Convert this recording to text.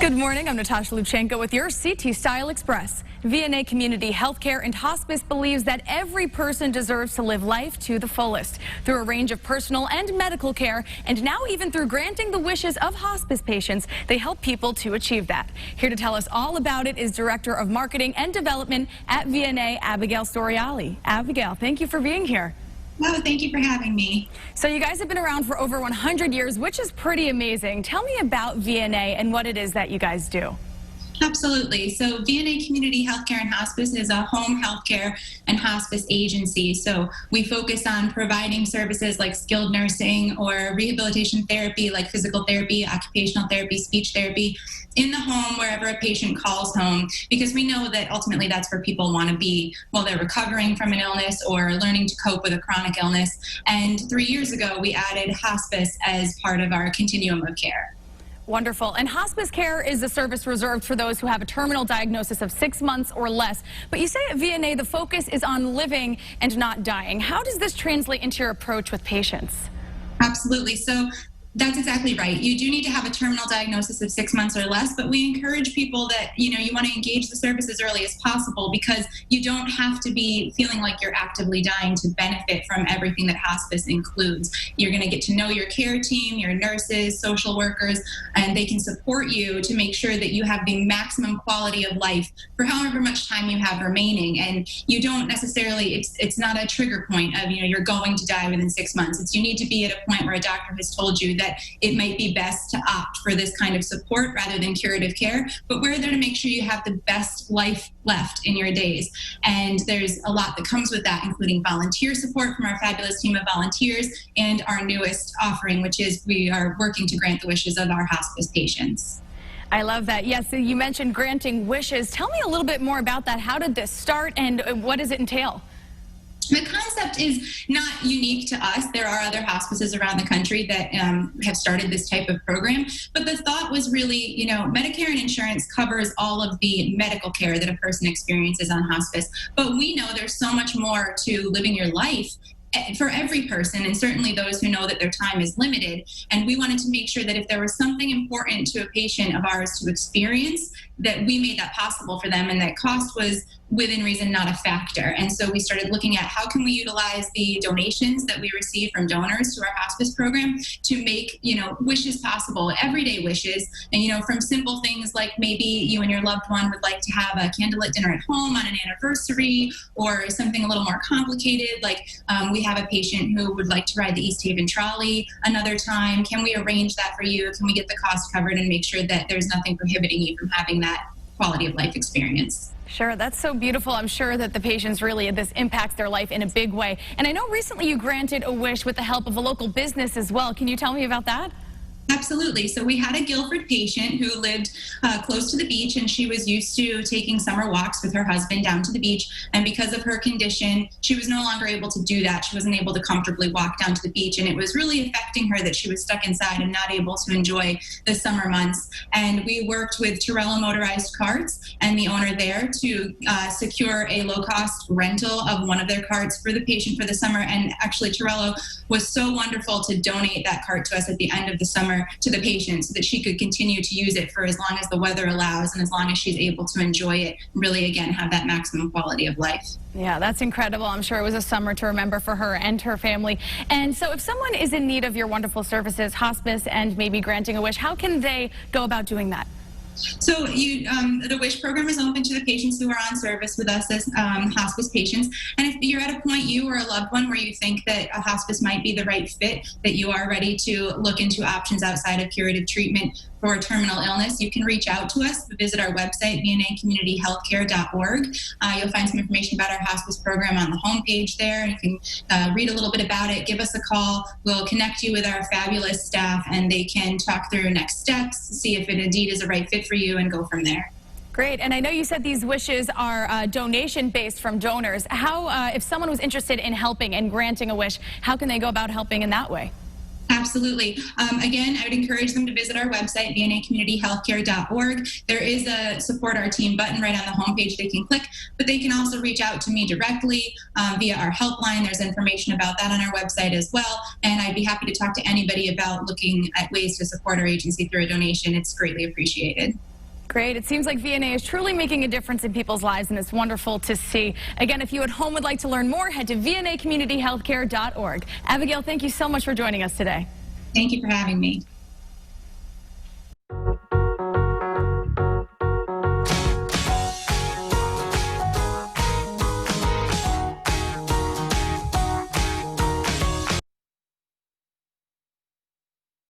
Good morning, I'm Natasha Luchenko with your CT Style Express. VNA Community Healthcare and Hospice believes that every person deserves to live life to the fullest through a range of personal and medical care, and now even through granting the wishes of hospice patients. They help people to achieve that. Here to tell us all about it is Director of Marketing and Development at VNA, Abigail Storiali. Abigail, thank you for being here. Well, thank you for having me. So you guys have been around for over 100 years, which is pretty amazing. Tell me about VNA and what it is that you guys do. Absolutely. So VNA Community Healthcare and Hospice is a home healthcare and hospice agency. So we focus on providing services like skilled nursing or rehabilitation therapy, like physical therapy, occupational therapy, speech therapy, in the home, wherever a patient calls home, because we know that ultimately that's where people want to be while they're recovering from an illness or learning to cope with a chronic illness. And 3 years ago, we added hospice as part of our continuum of care. Wonderful. And hospice care is a service reserved for those who have a terminal diagnosis of 6 months or less. But you say at VNA the focus is on living and not dying. How does this translate into your approach with patients? Absolutely. So that's exactly right. You do need to have a terminal diagnosis of 6 months or less, but we encourage people that, you want to engage the service as early as possible, because you don't have to be feeling like you're actively dying to benefit from everything that hospice includes. You're going to get to know your care team, your nurses, social workers, and they can support you to make sure that you have the maximum quality of life for however much time you have remaining. And you don't necessarily, it's not a trigger point of, you're going to die within 6 months. It's you need to be at a point where a doctor has told you that it might be best to opt for this kind of support rather than curative care, but we're there to make sure you have the best life left in your days. And there's a lot that comes with that, including volunteer support from our fabulous team of volunteers and our newest offering, which is we are working to grant the wishes of our hospice patients. I love that. Yes, so you mentioned granting wishes. Tell me a little bit more about that. How did this start and what does it entail? The concept is not unique to us. There are other hospices around the country that have started this type of program. But the thought was really, Medicare and insurance covers all of the medical care that a person experiences on hospice. But we know there's so much more to living your life for every person, and certainly those who know that their time is limited. And we wanted to make sure that if there was something important to a patient of ours to experience, that we made that possible for them, and that cost was within reason, not a factor. And so we started looking at how can we utilize the donations that we receive from donors to our hospice program to make, wishes possible, everyday wishes. And, from simple things like maybe you and your loved one would like to have a candlelit dinner at home on an anniversary, or something a little more complicated, like we have a patient who would like to ride the East Haven trolley another time. Can we arrange that for you? Can we get the cost covered and make sure that there's nothing prohibiting you from having that quality of life experience? Sure, that's so beautiful. I'm sure that the patients this impacts their life in a big way. And I know recently you granted a wish with the help of a local business as well. Can you tell me about that? Absolutely. So we had a Guilford patient who lived close to the beach, and she was used to taking summer walks with her husband down to the beach. And because of her condition, she was no longer able to do that. She wasn't able to comfortably walk down to the beach, and it was really affecting her that she was stuck inside and not able to enjoy the summer months. And we worked with Torello Motorized Carts and the owner there to secure a low-cost rental of one of their carts for the patient for the summer. And actually, Torello was so wonderful to donate that cart to us at the end of the summer to the patient so that she could continue to use it for as long as the weather allows and as long as she's able to enjoy it, really, again, have that maximum quality of life. Yeah, that's incredible. I'm sure it was a summer to remember for her and her family. And so if someone is in need of your wonderful services, hospice, and maybe granting a wish, how can they go about doing that? So the WISH program is open to the patients who are on service with us as hospice patients. And if you're at a point, you or a loved one, where you think that a hospice might be the right fit, that you are ready to look into options outside of curative treatment for terminal illness, you can reach out to us. Visit our website, VNACommunityHealthcare.org. You'll find some information about our hospice program on the homepage there. You can read a little bit about it. Give us a call. We'll connect you with our fabulous staff, and they can talk through next steps, see if it indeed is a right fit for you, and go from there. Great. And I know you said these wishes are donation-based from donors. How, if someone was interested in helping and granting a wish, how can they go about helping in that way? Absolutely. Again, I would encourage them to visit our website, VNACommunityHealthcare.org. There is a support our team button right on the homepage they can click, but they can also reach out to me directly via our helpline. There's information about that on our website as well. And I'd be happy to talk to anybody about looking at ways to support our agency through a donation. It's greatly appreciated. Great. It seems like VNA is truly making a difference in people's lives, and it's wonderful to see. Again, if you at home would like to learn more, head to VNAcommunityhealthcare.org. Abigail, thank you so much for joining us today. Thank you for having me.